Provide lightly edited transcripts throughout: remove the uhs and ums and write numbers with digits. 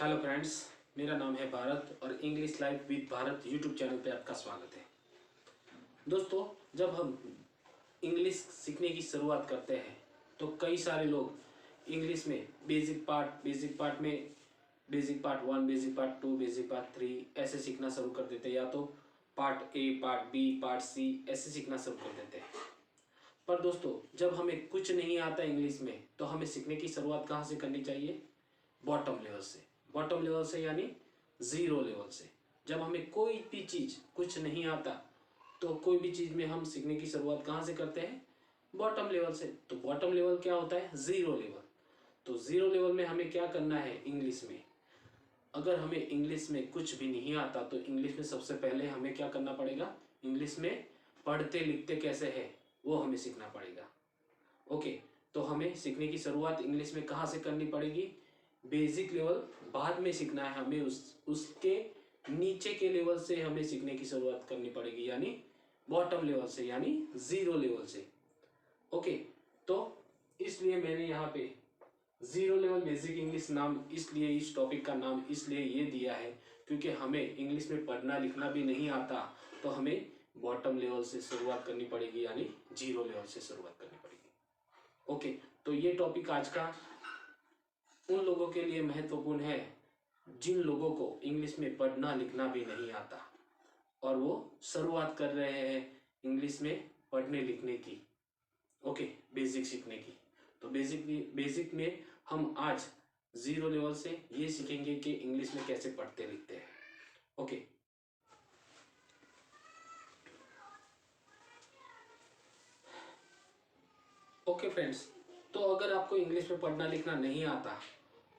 Hello friends, मेरा नाम है भारत और English live with Bharat YouTube channel पे आपका स्वागत है। दोस्तों, जब हम इंग्लिश सीखने की शुरुआत करते हैं तो कई सारे लोग इंग्लिश में बेसिक पार्ट में basic part 1, basic part 2, basic part 3 ऐसे सीखना शुरू कर देते हैं, या तो part A, part B, part C ऐसे सीखना शुरू कर देते हैं। पर दोस्तों, जब हमें कुछ नहीं आता इंग्लिश में तो हमें सीखने की शुरुआत कहाँ से करनी चाहिए? बॉटम लेवल से। बॉटम लेवल से यानी ज़ीरो लेवल से। जब हमें कोई भी चीज़ कुछ नहीं आता तो कोई भी चीज़ में हम सीखने की शुरुआत कहाँ से करते हैं? बॉटम लेवल से। तो बॉटम लेवल क्या होता है? Zero level. तो ज़ीरो लेवल में हमें क्या करना है इंग्लिश में? अगर हमें इंग्लिश में कुछ भी नहीं आता तो इंग्लिश में सबसे पहले हमें क्या करना पड़ेगा? इंग्लिश में पढ़ते लिखते कैसे है वो हमें सीखना पड़ेगा। ओके, तो हमें सीखने की शुरुआत इंग्लिश में कहाँ से करनी पड़ेगी? बेसिक लेवल बाद में सीखना है हमें, उसके नीचे के लेवल से हमें सीखने की शुरुआत करनी पड़ेगी, यानी बॉटम लेवल से, यानी ज़ीरो लेवल से। ओके, तो इसलिए मैंने यहाँ पे ज़ीरो लेवल बेसिक इंग्लिश नाम इसलिए इस टॉपिक का नाम इसलिए ये दिया है क्योंकि हमें इंग्लिश में पढ़ना लिखना भी नहीं आता तो हमें बॉटम लेवल से शुरुआत करनी पड़ेगी, यानी जीरो लेवल से शुरुआत करनी पड़ेगी। ओके, तो ये टॉपिक आज का उन लोगों के लिए महत्वपूर्ण है जिन लोगों को इंग्लिश में पढ़ना लिखना भी नहीं आता और वो शुरुआत कर रहे हैं इंग्लिश में पढ़ने लिखने की। ओके, बेसिक सीखने की। तो बेसिक में हम आज ज़ीरो लेवल से ये सीखेंगे कि इंग्लिश में कैसे पढ़ते लिखते हैं। ओके, ओके फ्रेंड्स, तो अगर आपको इंग्लिश में पढ़ना लिखना नहीं आता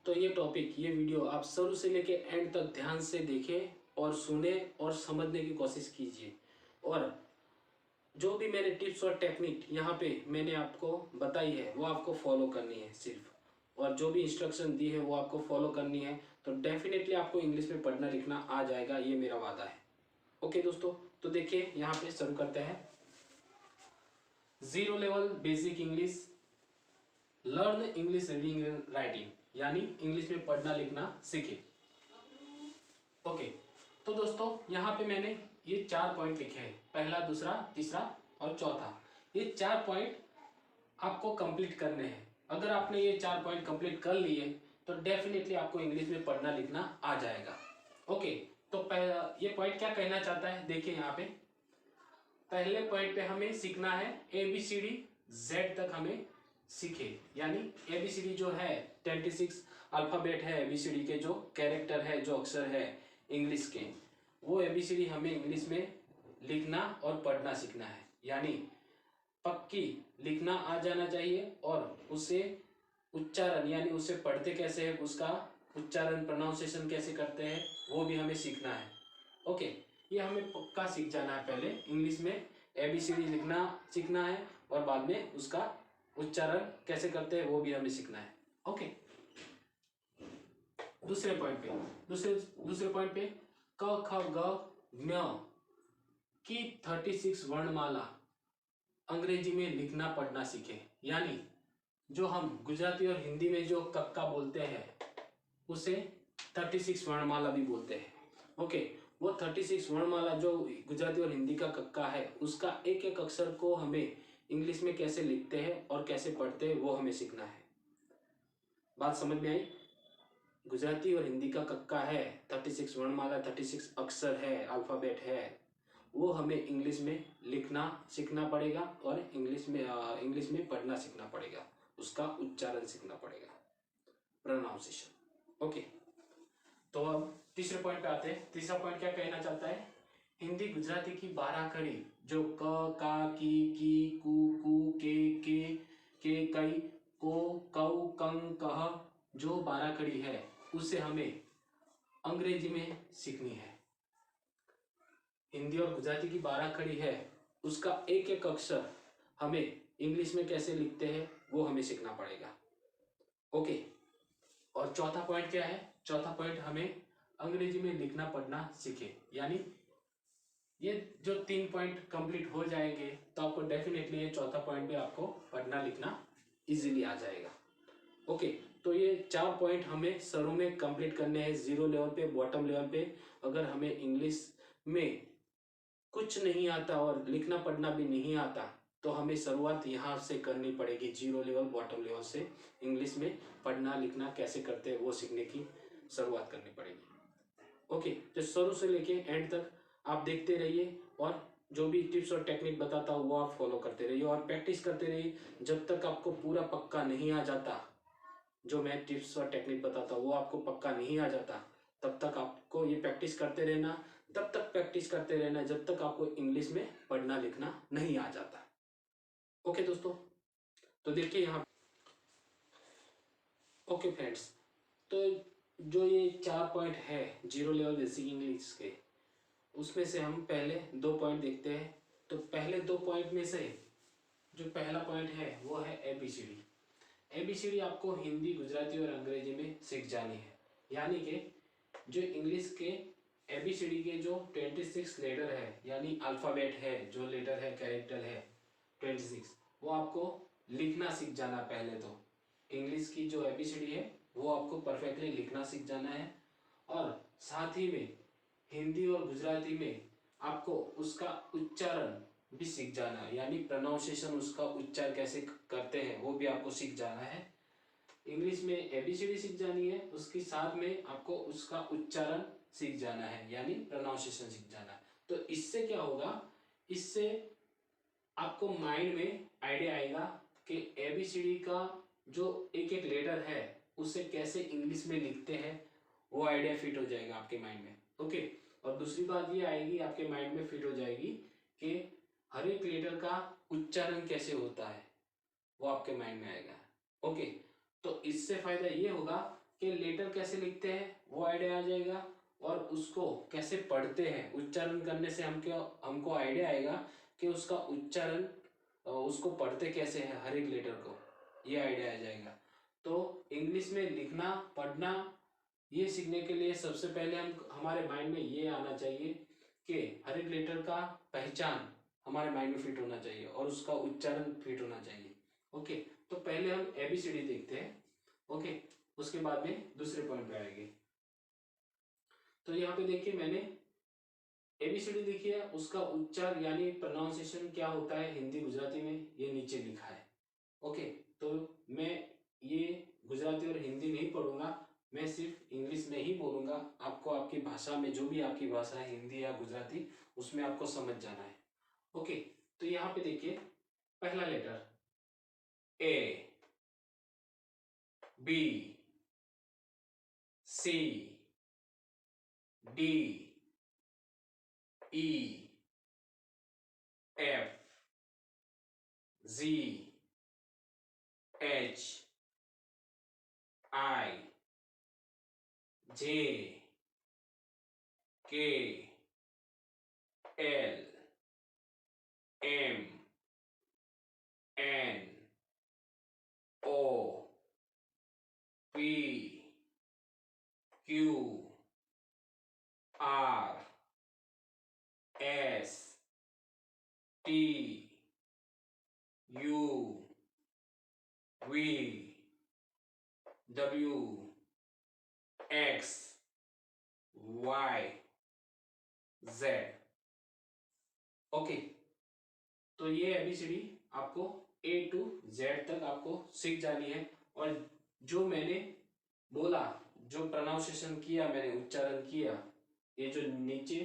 तो ये टॉपिक, ये वीडियो आप शुरू से लेके एंड तक ध्यान से देखें और सुने और समझने की कोशिश कीजिए। और जो भी मैंने टिप्स और टेक्निक यहाँ पे मैंने आपको बताई है वो आपको फॉलो करनी है सिर्फ, और जो भी इंस्ट्रक्शन दी है वो आपको फॉलो करनी है, तो डेफिनेटली आपको इंग्लिश में पढ़ना लिखना आ जाएगा, ये मेरा वादा है। ओके दोस्तों, तो देखिए यहाँ पे शुरू करते हैं। Zero level basic English, learn English reading and writing, यानी इंग्लिश में पढ़ना लिखना सीखे। ओके, तो दोस्तों यहाँ पे मैंने ये 4 पॉइंट लिखे हैं, पहला, दूसरा, तीसरा और चौथा। ये 4 पॉइंट आपको कंप्लीट करने हैं। अगर आपने ये 4 पॉइंट कंप्लीट कर लिए तो डेफिनेटली आपको इंग्लिश में पढ़ना लिखना आ जाएगा। ओके, तो पहला ये पॉइंट क्या कहना चाहता है, देखिए यहाँ पे पहले पॉइंट पे हमें सीखना है ABCD Z तक हमें सीखे, यानी ABCD जो है 26 अल्फाबेट है, ABCD के जो कैरेक्टर है, जो अक्षर है इंग्लिश के, वो ABCD हमें इंग्लिश में लिखना और पढ़ना सीखना है। यानी पक्की लिखना आ जाना चाहिए और उसे उच्चारण, यानी उसे पढ़ते कैसे है, उसका उच्चारण प्रोनाउंसिएशन कैसे करते हैं वो भी हमें सीखना है। ओके, ये हमें पक्का सीख जाना है। पहले इंग्लिश में ABCD लिखना सीखना है और बाद में उसका उच्चारण कैसे करते हैं वो भी हमें सीखना है। ओके, दूसरे पॉइंट पे क ख ग ज्ञ की 36 वर्णमाला अंग्रेजी में लिखना पढ़ना सीखे। यानी जो हम गुजराती और हिंदी में जो कक्का बोलते हैं उसे 36 वर्णमाला भी बोलते हैं। ओके, वो 36 वर्णमाला जो गुजराती और हिंदी का कक्का है उसका एक एक अक्षर को हमें इंग्लिश में कैसे लिखते हैं और कैसे पढ़ते हैं वो हमें सीखना है। बात समझ में आई? गुजराती और हिंदी का कक्का है, 36 वर्णमाला, 36 अक्षर है, अल्फाबेट है, वो हमें इंग्लिश में लिखना सीखना पड़ेगा और इंग्लिश में पढ़ना सीखना पड़ेगा, उसका उच्चारण सीखना पड़ेगा, प्रोनाउंसिएशन। ओके, तो अब तीसरे पॉइंट पे आते हैं। तीसरा पॉइंट क्या कहना चाहता है? हिंदी गुजराती की 12 कड़ी, जो क का की कु के कई को कौ कंग कह, जो 12 कड़ी है उसे हमें अंग्रेजी में सीखनी है। हिंदी और गुजराती की 12 कड़ी है, उसका एक एक अक्षर हमें इंग्लिश में कैसे लिखते हैं वो हमें सीखना पड़ेगा। ओके, और चौथा पॉइंट क्या है? चौथा पॉइंट हमें अंग्रेजी में लिखना पढ़ना सीखे। यानी ये जो 3 पॉइंट कंप्लीट हो जाएंगे तो आपको डेफिनेटली ये चौथा पॉइंट भी आपको पढ़ना लिखना इजीली आ जाएगा। ओके, तो ये 4 पॉइंट हमें शुरू में कंप्लीट करने हैं, जीरो लेवल पे, बॉटम लेवल पे। अगर हमें इंग्लिश में कुछ नहीं आता और लिखना पढ़ना भी नहीं आता तो हमें शुरुआत यहाँ से करनी पड़ेगी, जीरो लेवल बॉटम लेवल से इंग्लिश में पढ़ना लिखना कैसे करते हैं वो सीखने की शुरुआत करनी पड़ेगी। ओके, तो शुरू से लेके एंड तक आप देखते रहिए और जो भी टिप्स और टेक्निक बताता हूँ वो आप फॉलो करते रहिए और प्रैक्टिस करते रहिए जब तक आपको पूरा पक्का नहीं आ जाता। जो मैं टिप्स और टेक्निक बताता हूँ वो आपको पक्का नहीं आ जाता तब तक आपको ये प्रैक्टिस करते रहना, तब तक प्रैक्टिस करते रहना जब तक आपको इंग्लिश में पढ़ना लिखना नहीं आ जाता। ओके दोस्तों, तो देखिए यहाँ। ओके फ्रेंड्स, तो जो ये 4 पॉइंट है जीरो लेवल बेसिक इंग्लिश के, उसमें से हम पहले 2 पॉइंट देखते हैं। तो पहले 2 पॉइंट में से जो पहला पॉइंट है वो है एबीसीडी। एबीसीडी आपको हिंदी, गुजराती और अंग्रेजी में सीख जानी है। यानी कि जो इंग्लिश के एबीसीडी के जो 26 लेटर है, यानी अल्फ़ाबेट है, जो लेटर है, कैरेक्टर है 26, वो आपको लिखना सीख जाना। पहले तो इंग्लिश की जो एबीसीडी है वो आपको परफेक्टली लिखना सीख जाना है और साथ ही में हिंदी और गुजराती में आपको उसका उच्चारण भी सीख जाना है, यानी प्रोनाउंसिएशन, उसका उच्चार कैसे करते हैं वो भी आपको सीख जाना है। इंग्लिश में एबीसीडी सीख जानी है, उसके साथ में आपको उसका उच्चारण सीख जाना है, यानी प्रोनाउंसिएशन सीख जाना है। तो इससे क्या होगा, इससे आपको माइंड में आइडिया आएगा कि एबीसीडी का जो एक एक लेटर है उसे कैसे इंग्लिश में लिखते हैं, वो आइडिया फिट हो जाएगा आपके माइंड में। ओके, और दूसरी बात ये आएगी आपके माइंड में फिट हो जाएगी कि हर एक लेटर का उच्चारण कैसे होता है, वो आपके माइंड में आएगा। ओके, तो इससे फायदा ये होगा कि लेटर कैसे लिखते हैं वो आइडिया आ जाएगा और उसको कैसे पढ़ते हैं, उच्चारण करने से हमको आइडिया आएगा कि उसका उच्चारण, उसको पढ़ते कैसे हैं हर एक लेटर को, ये आइडिया आ जाएगा। तो इंग्लिश में लिखना पढ़ना ये सीखने के लिए सबसे पहले हमारे माइंड में ये आना चाहिए कि हर एक लेटर का पहचान हमारे माइंड में फिट होना चाहिए और उसका उच्चारण फिट होना चाहिए। ओके, तो पहले हम एबीसीडी देखते हैं। ओके, उसके बाद में दूसरे पॉइंट पे आएंगे। तो यहाँ पे देखिए मैंने एबीसीडी लिखी है, उसका उच्चार यानी प्रोनाउंसिएशन क्या होता है हिंदी गुजराती में ये नीचे लिखा है। ओके, तो मैं ये गुजराती और हिंदी नहीं पढ़ूंगा, मैं सिर्फ इंग्लिश में ही बोलूंगा। आपको आपकी भाषा में, जो भी आपकी भाषा है हिंदी या गुजराती, उसमें आपको समझ जाना है। ओके, तो यहाँ पे देखिए पहला letter A, B, C, D, E, F, G, H, I, J, K, L, M, N, O, P, Q, R, S, T, U, V, W, X, Y, Z. Okay, तो ये एबीसीडी आपको ए टू जेड तक आपको सीख जानी है। और जो मैंने बोला, जो प्रोनाउंसिएशन किया मैंने, उच्चारण किया, ये जो नीचे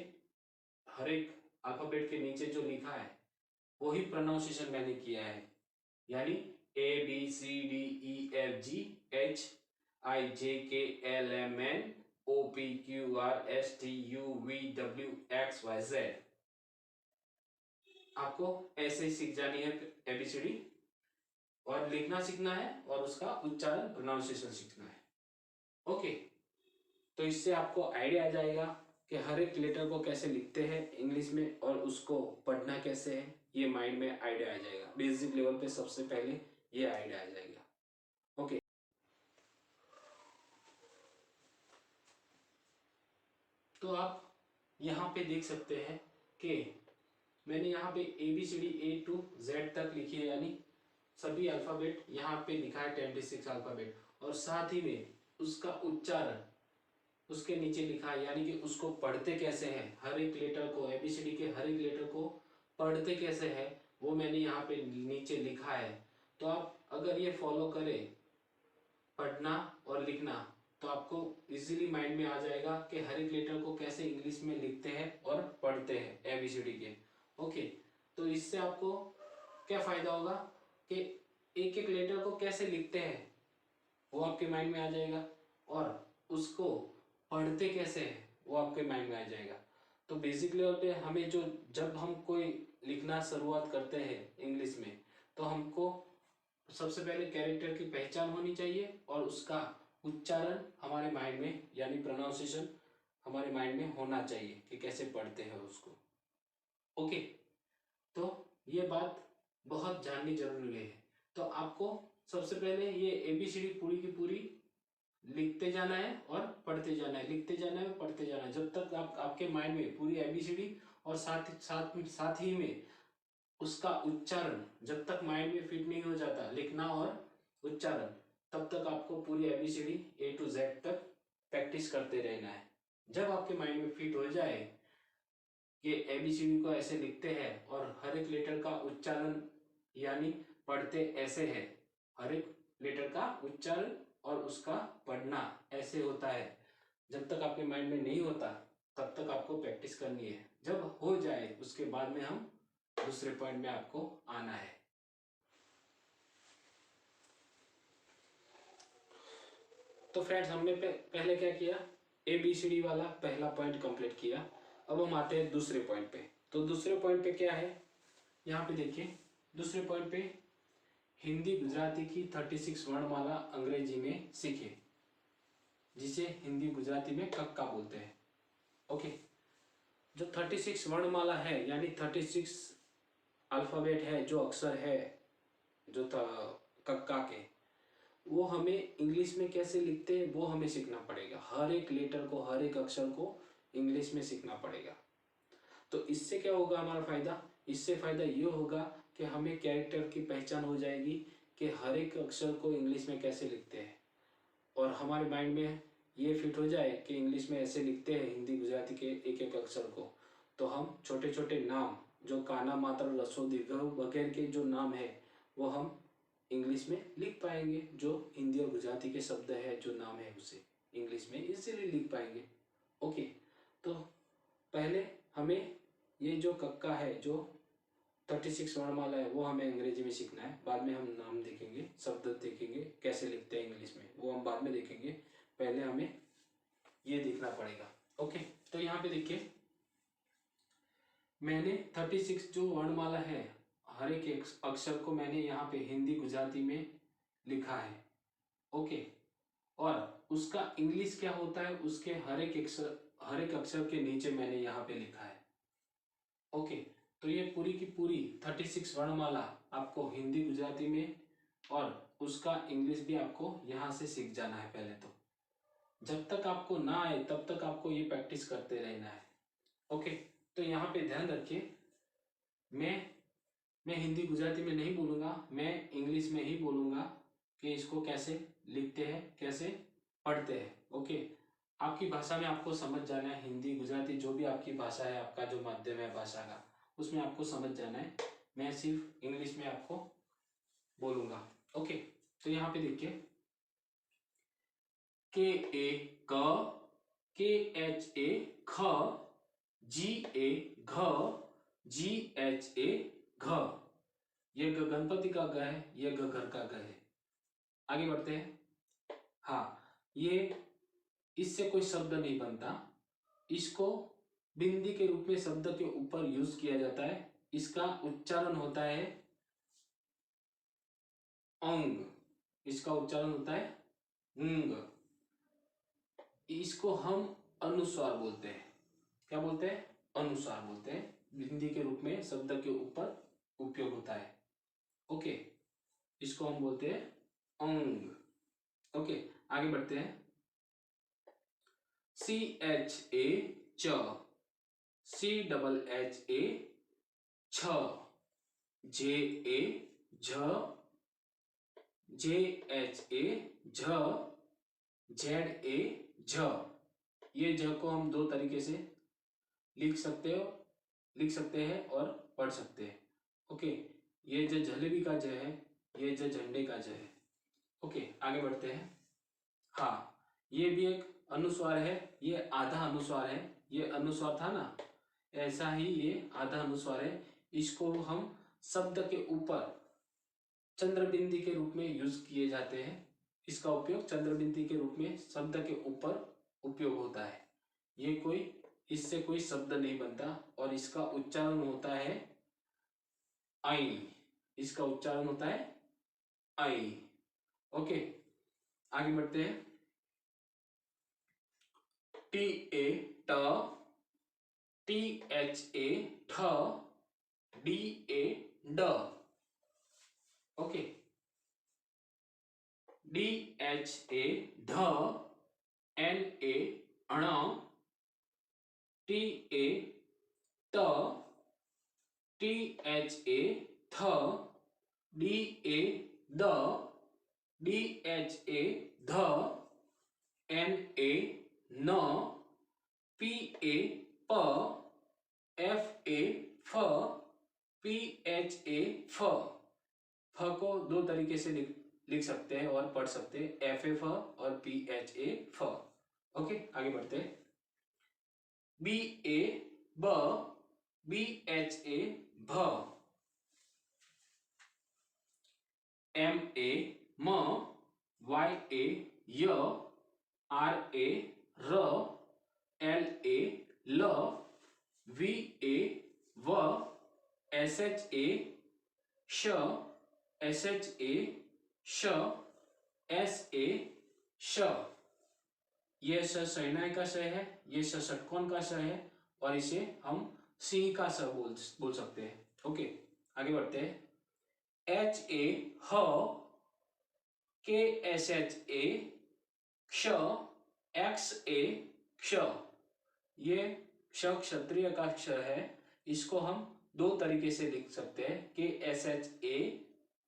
हर एक अल्फाबेट के नीचे जो लिखा है वही प्रोनाउंसिएशन मैंने किया है। यानी A B C D E F G H I J K L M N O P Q R S T U V W X Y Z. आपको ऐसे ही सीख जानी है एबीसीडी, और लिखना सीखना है और उसका उच्चारण प्रोनाउंसिएशन सीखना है। ओके, तो इससे आपको आइडिया आ जाएगा कि हर एक लेटर को कैसे लिखते हैं इंग्लिश में और उसको पढ़ना कैसे है, ये माइंड में आइडिया आ जाएगा। बेसिक लेवल पे सबसे पहले ये आइडिया आ जाएगा। ओके, तो आप यहाँ पे देख सकते हैं कि मैंने यहाँ पे A B C D A to Z तक लिखी है, यानी सभी अल्फाबेट यहाँ पे लिखा है 26 अल्फाबेट, और साथ ही में उसका उच्चारण उसके नीचे लिखा है, यानी कि उसको पढ़ते कैसे हैं, हर एक लेटर को, एबीसीडी के हर एक लेटर को पढ़ते कैसे है वो मैंने यहाँ पे नीचे लिखा है। तो आप अगर ये फॉलो करें पढ़ना और लिखना, तो आपको इजीली माइंड में आ जाएगा कि हर एक लेटर को कैसे इंग्लिश में लिखते हैं और पढ़ते हैं एबीसीडी के। ओके, तो इससे आपको क्या फायदा होगा कि एक एक लेटर को कैसे लिखते हैं वो आपके माइंड में आ जाएगा, और उसको पढ़ते कैसे हैं वो आपके माइंड में आ जाएगा। तो बेसिकली हमें जो जब हम कोई लिखना शुरुआत करते हैं इंग्लिश में, तो हमको सबसे पहले कैरेक्टर की पहचान होनी चाहिए और उसका उच्चारण हमारे माइंड में, यानी प्रोनाउंसिएशन हमारे माइंड में होना चाहिए कि कैसे पढ़ते हैं उसको। ओके, तो ये बात बहुत जाननी जरूरी है। तो आपको सबसे पहले ये एबीसीडी पूरी की पूरी लिखते जाना है और पढ़ते जाना है, लिखते जाना है और पढ़ते जाना है, जब तक आपके माइंड में पूरी एबीसीडी और साथ ही में उसका उच्चारण जब तक माइंड में फिट नहीं हो जाता, लिखना और उच्चारण, तब तक आपको पूरी एबीसीडी ए टू जेड तक प्रैक्टिस करते रहना है। जब आपके माइंड में फिट हो जाए कि एबीसीडी को ऐसे लिखते हैं और हर एक लेटर का उच्चारण यानी पढ़ते ऐसे है, हर एक लेटर का उच्चारण और उसका पढ़ना ऐसे होता है, जब तक आपके माइंड में नहीं होता तब तक आपको प्रैक्टिस करनी है। जब हो जाए उसके बाद में हम दूसरे पॉइंट में आपको आना है। तो फ्रेंड्स, हमने पहले क्या किया, एबीसीडी वाला पहला पॉइंट कंप्लीट किया। अब हम आते हैं दूसरे पॉइंट पे। तो दूसरे पॉइंट पे क्या है, यहाँ पे देखिए, दूसरे पॉइंट पे हिंदी गुजराती की 36 वर्णमाला अंग्रेजी में सीखे, जिसे हिंदी गुजराती में कक्का बोलते हैं। ओके, जो 36 वर्णमाला है यानी 36 अल्फाबेट है, जो अक्षर है जो कक्का के, वो हमें इंग्लिश में कैसे लिखते हैं वो हमें सीखना पड़ेगा। हर एक लेटर को, हर एक अक्षर को इंग्लिश में सीखना पड़ेगा। तो इससे क्या होगा हमारा फायदा, इससे फायदा ये होगा कि हमें कैरेक्टर की पहचान हो जाएगी कि हर एक अक्षर को इंग्लिश में कैसे लिखते हैं, और हमारे माइंड में ये फिट हो जाए कि इंग्लिश में ऐसे लिखते हैं हिंदी गुजराती के एक एक अक्षर को, तो हम छोटे छोटे नाम जो काना मात्रा रसो दीर्घ वगैरह के जो नाम है वो हम इंग्लिश में लिख पाएंगे, जो हिंदी और गुजराती के शब्द है, जो नाम है उसे इंग्लिश में इजीली लिख पाएंगे। ओके, तो पहले हमें ये जो कक्का है, जो 36 वर्णमाला है, वो हमें अंग्रेजी में सीखना है। बाद में हम नाम देखेंगे, शब्द देखेंगे कैसे लिखते हैं इंग्लिश में, वो हम बाद में देखेंगे। पहले हमें ये देखना पड़ेगा। ओके, तो यहाँ पे देखिए, मैंने 36 जो वर्णमाला है, हर एक अक्षर को मैंने यहाँ पे हिंदी गुजराती में लिखा है। ओके, और उसका इंग्लिश क्या होता है, उसके हर एक अक्षर के नीचे मैंने यहाँ पे लिखा है। ओके, तो ये पूरी की पूरी 36 वर्णमाला आपको हिंदी गुजराती में और उसका इंग्लिश भी आपको यहाँ से सीख जाना है। पहले तो जब तक आपको ना आए तब तक आपको ये प्रैक्टिस करते रहना है। ओके, तो यहाँ पे ध्यान रखिए, मैं हिंदी गुजराती में नहीं बोलूँगा, मैं इंग्लिश में ही बोलूँगा कि इसको कैसे लिखते हैं, कैसे पढ़ते हैं। ओके, आपकी भाषा में आपको समझ जाना है, हिंदी गुजराती जो भी आपकी भाषा है, आपका जो माध्यम है भाषा का, उसमें आपको समझ जाना है। मैं सिर्फ इंग्लिश में आपको बोलूँगा। ओके, तो यहाँ पे देखिए, के ए क, के एच ए ख, जी ए घ, जी एच ए घ, ये गणपति का ग है, ये घर का ग है। आगे बढ़ते हैं। हाँ, ये इससे कोई शब्द नहीं बनता, इसको बिंदी के रूप में शब्द के ऊपर यूज किया जाता है। इसका उच्चारण होता है अंग, इसका उच्चारण होता है अंग। इसको हम अनुस्वार बोलते हैं। क्या बोलते हैं? अनुस्वार बोलते हैं। बिंदी के रूप में शब्द के ऊपर उपयोग होता है। ओके, इसको हम बोलते हैं अंग। ओके, आगे बढ़ते हैं। सी एच ए च, सी डबल एच ए छ, जे ए झ, झ, झ। ये झ को हम दो तरीके से लिख सकते हैं और पढ़ सकते हैं। ओके, ये जो जलेबी का ज है, ये जो झंडे का ज है। ओके, आगे बढ़ते हैं। हाँ, ये भी एक अनुस्वार है, ये आधा अनुस्वार है। ये अनुस्वार था ना, ऐसा ही ये आधा अनुस्वार है। इसको हम शब्द के ऊपर चंद्रबिंदी के रूप में यूज किए जाते हैं। इसका उपयोग चंद्रबिंदी के रूप में शब्द के ऊपर उपयोग होता है। ये इससे कोई शब्द नहीं बनता और इसका उच्चारण होता है आई। इसका उच्चारण होता है आई। ओके, आगे बढ़ते हैं। टी ए ट, टी एच ए ठ, डी ए ड। ओके, डी एच ए ढ, एन ए अण, टी ए त, टी एच ए थ, D A the, D H A ध, एन ए न, पी ए प, एफ ए फ, पी एच ए फ। फ को दो तरीके से लिख सकते हैं और पढ़ सकते हैं, एफ ए फ और पी एच ए फ। ओके, आगे बढ़ते हैं। बी ए ब, बी एच ए भ, एम ए म, वाई ए य, R A raw, L A ल, वी ए व, एस एच ए श, एस एच ए श, एस ए श। ये श शहनाई का श है, ये श षटकोण का श है और इसे हम सिंह का श बोल सकते हैं। ओके, आगे बढ़ते हैं। एच ए ह, के एस एच ए क्ष, एक्स ए क्ष। ये क्ष क्षत्रिय का क्ष है। इसको हम दो तरीके से लिख सकते हैं, के S H A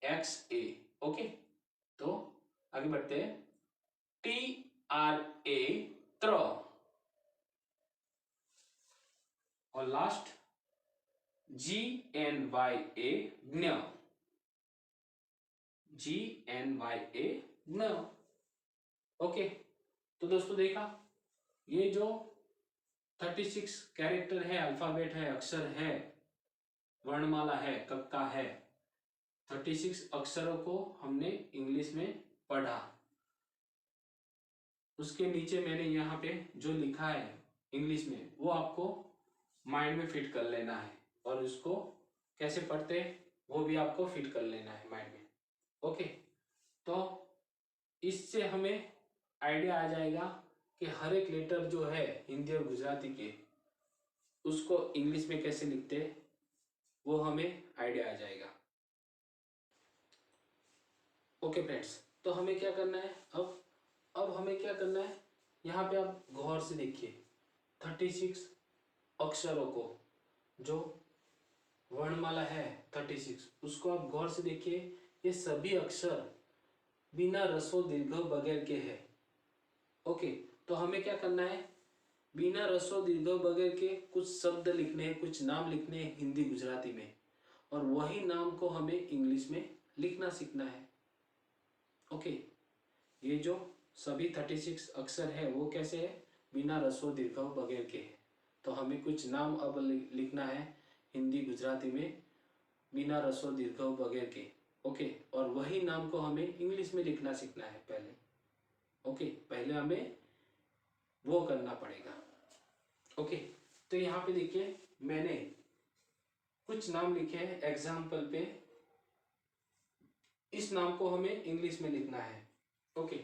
x A. Okay, तो आगे बढ़ते हैं। टी आर ए त्र, और लास्ट जी एन वाई ए ज्ञ, जी एन वाई ए ज्ञ। ओके, तो दोस्तों देखा, ये जो 36 कैरेक्टर है, अल्फाबेट है, अक्षर है, वर्णमाला है, कक्का है, 36 अक्षरों को हमने इंग्लिश में पढ़ा। उसके नीचे मैंने यहाँ पे जो लिखा है इंग्लिश में, वो आपको माइंड में फिट कर लेना है और उसको कैसे पढ़ते हैं वो भी आपको फिट कर लेना है माइंड में। ओके, तो इससे हमें आइडिया आ जाएगा कि हर एक लेटर जो है हिंदी और गुजराती के, उसको इंग्लिश में कैसे लिखते हैं, वो हमें आइडिया आ जाएगा। ओके फ्रेंड्स, तो हमें क्या करना है अब हमें क्या करना है, यहाँ पे आप गौर से देखिए 36 अक्षरों को, जो वर्णमाला है 36, उसको आप गौर से देखिए। ये सभी अक्षर बिना रसो दीर्घ बगैर के है। ओके, तो हमें क्या करना है, बिना रसो दीर्घ बगैर के कुछ शब्द लिखने हैं, कुछ नाम लिखने हैं हिंदी गुजराती में, और वही नाम को हमें इंग्लिश में लिखना सीखना है। ओके, ये जो सभी 36 अक्षर है वो कैसे है, बिना रसो दीर्घ बगैर के है। तो हमें कुछ नाम अब लिखना है हिंदी गुजराती में बिना रसो दीर्घ बगैर के। ओके, और वही नाम को हमें इंग्लिश में लिखना सीखना है पहले। ओके, पहले हमें वो करना पड़ेगा। ओके, तो यहाँ पे देखिए मैंने कुछ नाम लिखे हैं एग्जाम्पल पे, इस नाम को हमें इंग्लिश में लिखना है। ओके,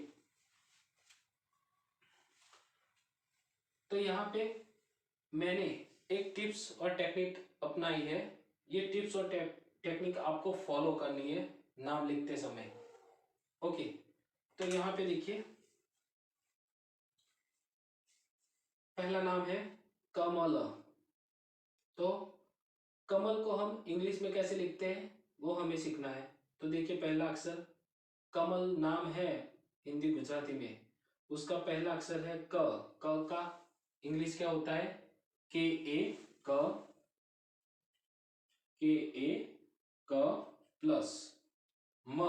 तो यहाँ पे मैंने एक टिप्स और टेक्निक अपनाई है। ये टिप्स और टेक्निक आपको फॉलो करनी है नाम लिखते समय। ओके, तो यहाँ पे देखिए पहला नाम है कमल। तो कमल को हम इंग्लिश में कैसे लिखते हैं वो हमें सीखना है। तो देखिए पहला अक्षर कमल नाम है हिंदी गुजराती में, उसका पहला अक्षर है क। क का इंग्लिश क्या होता है? के ए, क, के ए, क प्लस म,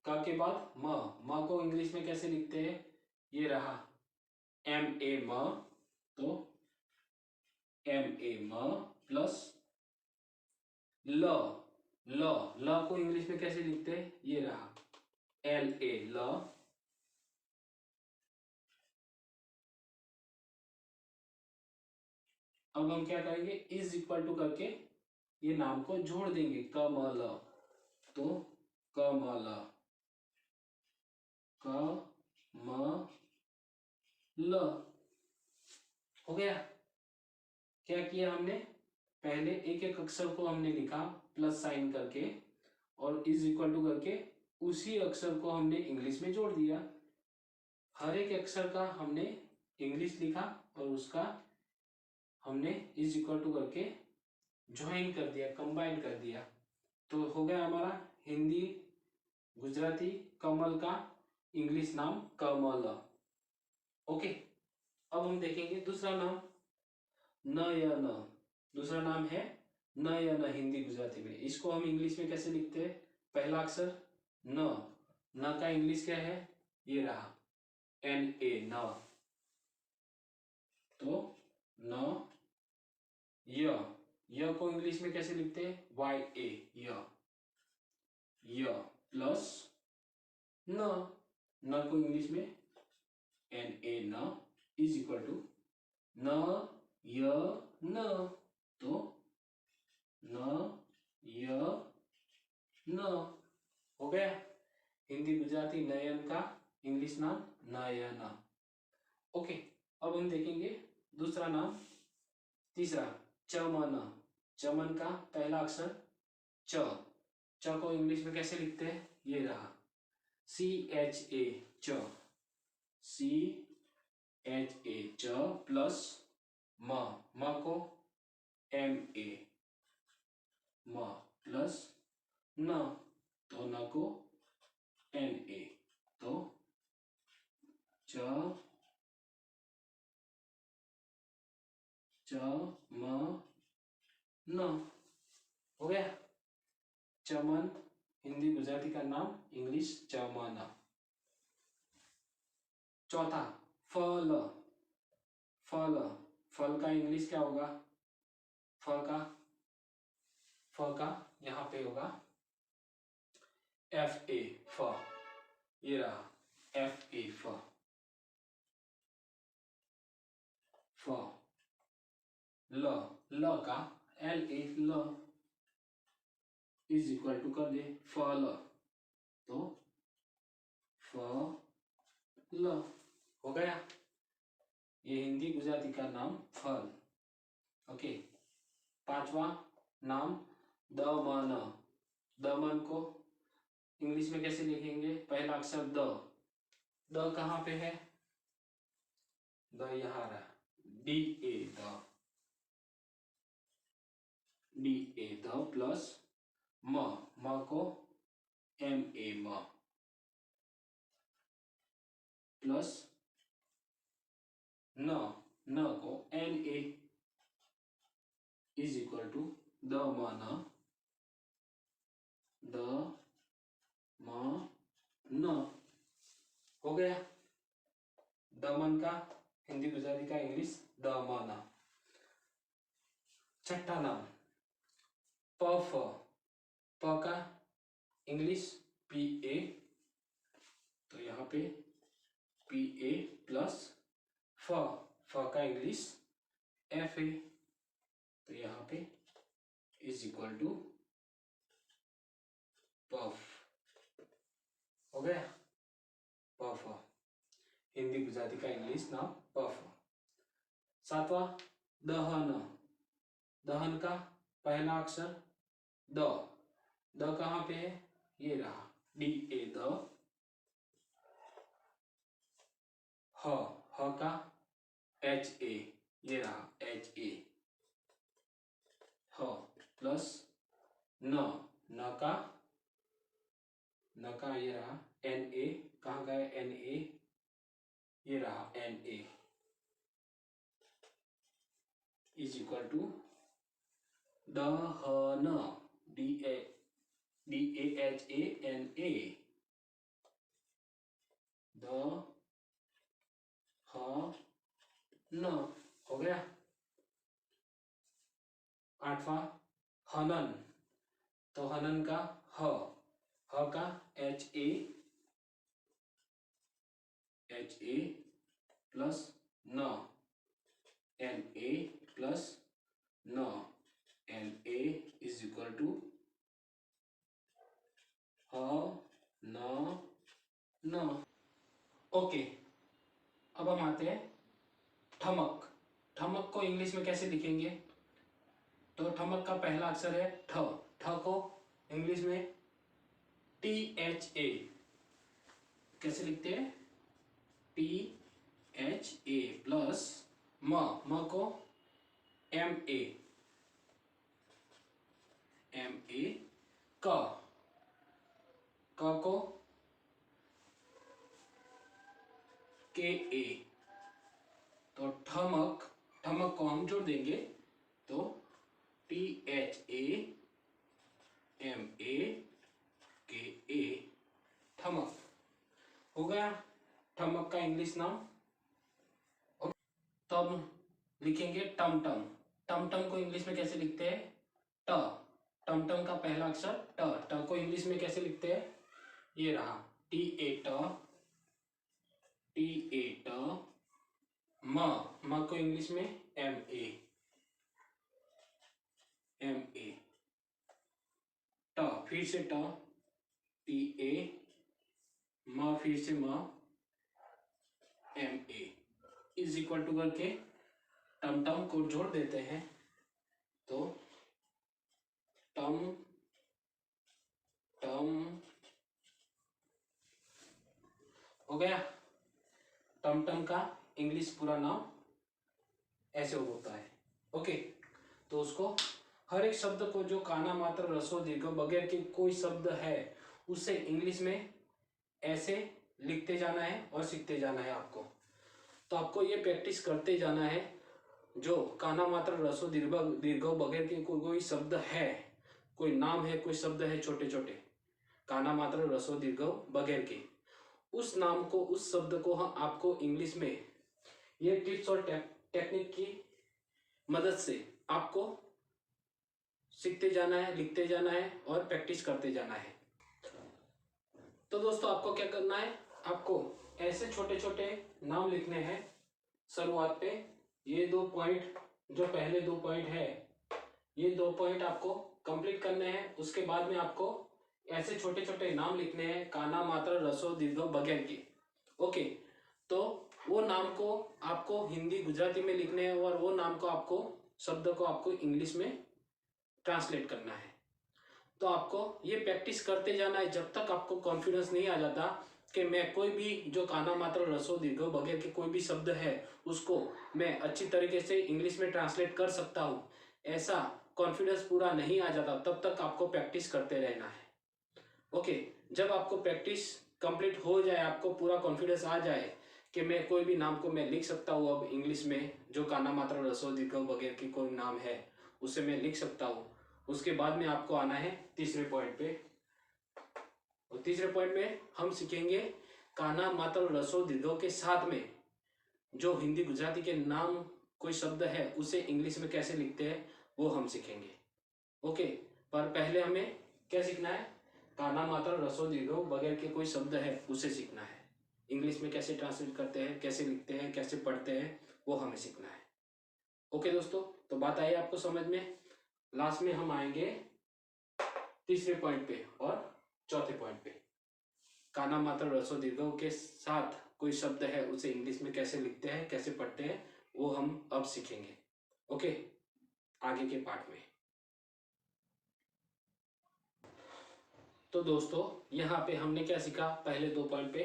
क के बाद म को इंग्लिश में कैसे लिखते हैं? ये रहा एम ए म, तो एम ए म प्लस ल, ल को इंग्लिश में कैसे लिखते हैं? ये रहा एल ए ल, अब हम क्या करेंगे? इज इक्वल टू करके ये नाम को जोड़ देंगे, कमल, तो कमल, क म ल, हो गया। क्या किया हमने? पहले एक एक अक्षर को हमने लिखा प्लस साइन करके और इज इक्वल टू करके उसी अक्षर को हमने इंग्लिश में जोड़ दिया। हर एक अक्षर का हमने इंग्लिश लिखा और उसका हमने इज इक्वल टू करके ज्वाइन कर दिया, कंबाइन कर दिया, तो हो गया हमारा हिंदी गुजराती कमल का इंग्लिश नाम कमल। ओके, अब हम देखेंगे दूसरा नाम नयन। दूसरा नाम है नयन हिंदी गुजराती में। इसको हम इंग्लिश में कैसे लिखते हैं? पहला अक्षर न, न का इंग्लिश क्या है? ये रहा एन ए, न, तो न य को इंग्लिश में कैसे लिखते हैं? वाई ए, य प्लस न को इंग्लिश में एन ए न इज इक्वल टू न य न, तो न य न, हो गया हिंदी गुजराती नयन का इंग्लिश नाम नयन। ओके, अब हम देखेंगे दूसरा नाम, तीसरा चमन। चमन का पहला अक्षर च, च को इंग्लिश में कैसे लिखते हैं? ये रहा सी एच ए, च, सी एच ए च प्लस म को एम ए म प्लस न, तो न को एन ए, तो च म न, हो गया चमन हिंदी गुजराती का नाम इंग्लिश चमन। चौथा फल। फल, फल का इंग्लिश क्या होगा? फ का यहां पे होगा एफ ए, फ, ये रहा एफ ए, फ, फ, ल का एल ए, ल इज इक्वल टू कर दे फल, तो फ ल, हो गया ये हिंदी गुजराती का नाम फल। ओके, पांचवा नाम दमन। दमन को इंग्लिश में कैसे लिखेंगे? पहला अक्षर द कहां पे है? द यहां रहा डी ए, द प्लस म को एम ए म प्लस न को N A is equal to the म न, हो गया दमन का हिंदी गुजराती का इंग्लिश दमन। छठा नाम पफ। प का इंग्लिश पी ए, तो यहाँ पे पी ए प्लस फ का इंग्लिश एफ ए, तो यहाँ पे इज इक्वल टू पफ, हो गया पफ हिंदी गुजराती का इंग्लिश नाम पफ। सातवां दहन। दहन का पहला अक्षर द कहां पे है? ये रहा डी ए, द, ह का एच ए, ये रहा एच ए, ह प्लस न का ये रहा एन ए, कहाँ गया एन ए, ये रहा N A is equal to दहन, DAHANA, दहन हो गया। आठवां हनन, तो हनन का ह का HA प्लस न, NA प्लस न, NA इज इक्वल टू न। ओके, अब हम आते हैं ठमक। ठमक को इंग्लिश में कैसे लिखेंगे? तो ठमक का पहला अक्षर है ठ। ठ को इंग्लिश में THA कैसे लिखते हैं? THA प्लस म को MA क को KA। तो ठमक, ठमक को हम जोड़ देंगे तो THAMAKA, ठमक हो गया ठमक का इंग्लिश नाम। तब लिखेंगे टमटम। टमटम को इंग्लिश में कैसे लिखते हैं? ट। टमटम का पहला अक्षर ट। ट को इंग्लिश में कैसे लिखते हैं? ये रहा TA म को इंग्लिश में MA ट, फिर से ट, TA म, फिर से म, MA इज इक्वल टू करके टमटम को जोड़ देते हैं तो टम हो गया। टमटम का इंग्लिश पूरा नाम ऐसे होता है। ओके, तो उसको हर एक शब्द को जो काना मात्र रसो दीर्घ बगैर के कोई शब्द है उसे इंग्लिश में ऐसे लिखते जाना है और सीखते जाना है आपको। तो आपको ये प्रैक्टिस करते जाना है। जो काना मात्र रसो दीर्घ बगैर के कोई शब्द है, कोई नाम है, कोई शब्द है, छोटे छोटे काना मात्र रसो दीर्घ बगैर के, उस नाम को, उस शब्द को आपको इंग्लिश में ये टिप्स और टेक्निक की मदद से आपको सीखते जाना है, लिखते जाना है और प्रैक्टिस करते जाना है। तो दोस्तों आपको क्या करना है? आपको ऐसे छोटे छोटे नाम लिखने हैं शुरुआत पे। ये 2 पॉइंट, जो पहले 2 पॉइंट है, ये 2 पॉइंट आपको कंप्लीट करने हैं। उसके बाद में आपको ऐसे छोटे छोटे नाम लिखने हैं काना मात्रा रसो दीर्घ बगैर के। ओके, तो वो नाम को आपको हिंदी गुजराती में लिखने हैं और वो नाम को आपको, शब्द को आपको इंग्लिश में ट्रांसलेट करना है। तो आपको ये प्रैक्टिस करते जाना है जब तक आपको कॉन्फिडेंस नहीं आ जाता कि मैं कोई भी जो काना मात्र रसो दीर्घ बगैर के कोई भी शब्द है उसको मैं अच्छी तरीके से इंग्लिश में ट्रांसलेट कर सकता हूँ। ऐसा कॉन्फिडेंस पूरा नहीं आ जाता तब तक आपको प्रैक्टिस करते रहना है। ओके, जब आपको प्रैक्टिस कंप्लीट हो जाए, आपको पूरा कॉन्फिडेंस आ जाए कि मैं कोई भी नाम को मैं लिख सकता हूँ अब इंग्लिश में, जो काना मात्र रसो दीर्घ बगैर की कोई नाम है उसे मैं लिख सकता हूँ। उसके बाद में आपको आना है तीसरे पॉइंट पे। और तीसरे पॉइंट में हम सीखेंगे काना मात्र रसो दीर्घों के साथ में जो हिंदी गुजराती के नाम कोई शब्द है उसे इंग्लिश में कैसे लिखते हैं वो हम सीखेंगे। ओके, पर पहले हमें क्या सीखना है? काना मात्र रसो दीर्घों बगैर के कोई शब्द है उसे सीखना है। इंग्लिश में कैसे ट्रांसलेट करते हैं, कैसे लिखते हैं, कैसे पढ़ते हैं, वो हमें सीखना है। ओके दोस्तों, तो बात आई आपको समझ में। लास्ट में हम आएंगे तीसरे पॉइंट पे और चौथे पॉइंट पे। काना मात्र रसो दीर्घों के साथ कोई शब्द है उसे इंग्लिश में कैसे लिखते हैं, कैसे पढ़ते हैं, वो हम अब सीखेंगे। ओके, आगे के पार्ट में। तो दोस्तों यहाँ पे हमने क्या सीखा? पहले 2 पॉइंट पे,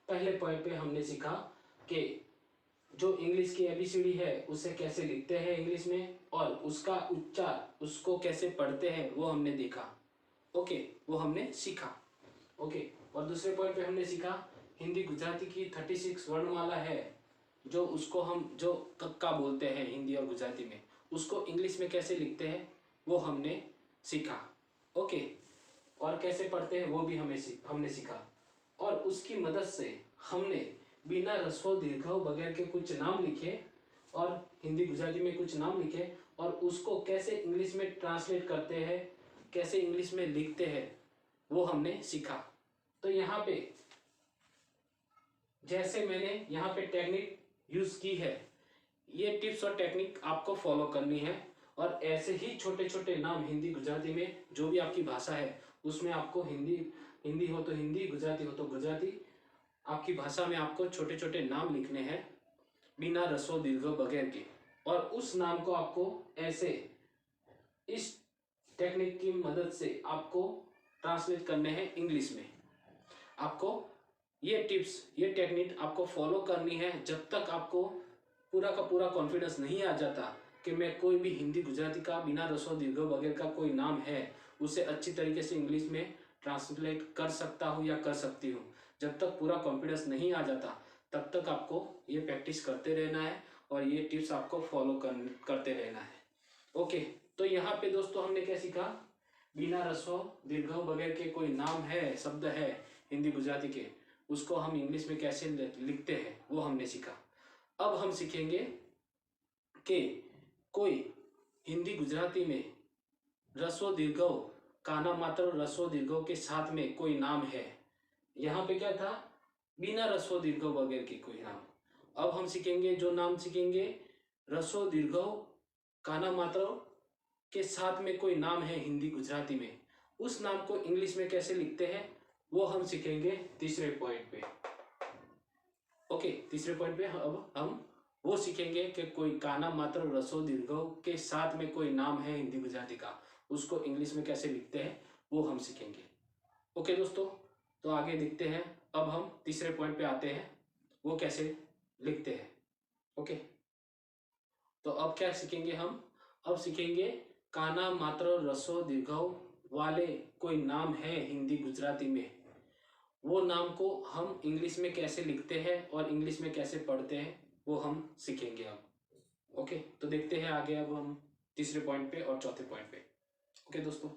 पहले पॉइंट पे हमने सीखा कि जो इंग्लिश की एबीसीडी है उसे कैसे लिखते हैं इंग्लिश में और उसका उच्चार, उसको कैसे पढ़ते हैं वो हमने देखा। ओके, वो हमने सीखा। ओके, और दूसरे पॉइंट पे हमने सीखा हिंदी गुजराती की 36 वर्णमाला है, जो उसको हम जो कक्का बोलते हैं हिंदी और गुजराती में, उसको इंग्लिश में कैसे लिखते हैं वो हमने सीखा। ओके, और कैसे पढ़ते हैं वो भी हमने सीखा। और उसकी मदद से हमने बिना ह्रस्व दीर्घ बगैर के कुछ नाम लिखे और हिंदी गुजराती में कुछ नाम लिखे और उसको कैसे इंग्लिश में ट्रांसलेट करते हैं, कैसे इंग्लिश में लिखते हैं वो हमने सीखा। तो यहाँ पे जैसे मैंने यहाँ पे टेक्निक यूज की है, ये टिप्स और टेक्निक आपको फॉलो करनी है। और ऐसे ही छोटे छोटे नाम हिंदी गुजराती में जो भी आपकी भाषा है उसमें आपको हिंदी हो तो हिंदी, गुजराती हो तो गुजराती, आपकी भाषा में आपको छोटे छोटे नाम लिखने हैं बिना ह्रस्व दीर्घ बगैर के। और उस नाम को आपको ऐसे इस टेक्निक की मदद से आपको ट्रांसलेट करने हैं इंग्लिश में। आपको ये टिप्स, ये टेक्निक आपको फॉलो करनी है जब तक आपको पूरा का पूरा कॉन्फिडेंस नहीं आ जाता कि मैं कोई भी हिंदी गुजराती का बिना ह्रस्व दीर्घ वगैरह का कोई नाम है उसे अच्छी तरीके से इंग्लिश में ट्रांसलेट कर सकता हूँ या कर सकती हूँ। जब तक पूरा कॉन्फिडेंस नहीं आ जाता तब तक आपको ये प्रैक्टिस करते रहना है और ये टिप्स आपको फॉलो करते रहना है। ओके, तो यहाँ पे दोस्तों हमने क्या सीखा, बिना ह्रस्व दीर्घ वगैरह के कोई नाम है, शब्द है हिंदी गुजराती के, उसको हम इंग्लिश में कैसे लिखते हैं वो हमने सीखा। अब हम सीखेंगे कि कोई हिंदी गुजराती में ह्रस्व दीर्घ, काना मात्र ह्रस्व दीर्घ के साथ में कोई नाम है। यहाँ पे क्या था, बिना ह्रस्व दीर्घ वगैरह के कोई नाम। अब हम सीखेंगे, जो नाम सीखेंगे ह्रस्व दीर्घ काना मात्र के साथ में कोई नाम है हिंदी गुजराती में, उस नाम को इंग्लिश में कैसे लिखते हैं वो हम सीखेंगे तीसरे पॉइंट पे। ओके, तीसरे पॉइंट पे अब हम वो सीखेंगे कि कोई काना मात्र ह्रस्व दीर्घ के साथ में कोई नाम है हिंदी गुजराती का, उसको इंग्लिश में कैसे लिखते हैं वो हम सीखेंगे। ओके दोस्तों, तो आगे देखते हैं। अब हम तीसरे पॉइंट पे आते हैं, वो कैसे लिखते हैं। ओके, तो अब क्या सीखेंगे हम, अब सीखेंगे काना मात्र ह्रस्व दीर्घ वाले कोई नाम है हिंदी गुजराती में, वो नाम को हम इंग्लिश में कैसे लिखते हैं और इंग्लिश में कैसे पढ़ते हैं वो हम सीखेंगे अब। ओके, तो देखते हैं आगे अब हम तीसरे पॉइंट पे और चौथे पॉइंट पे। ओके दोस्तों।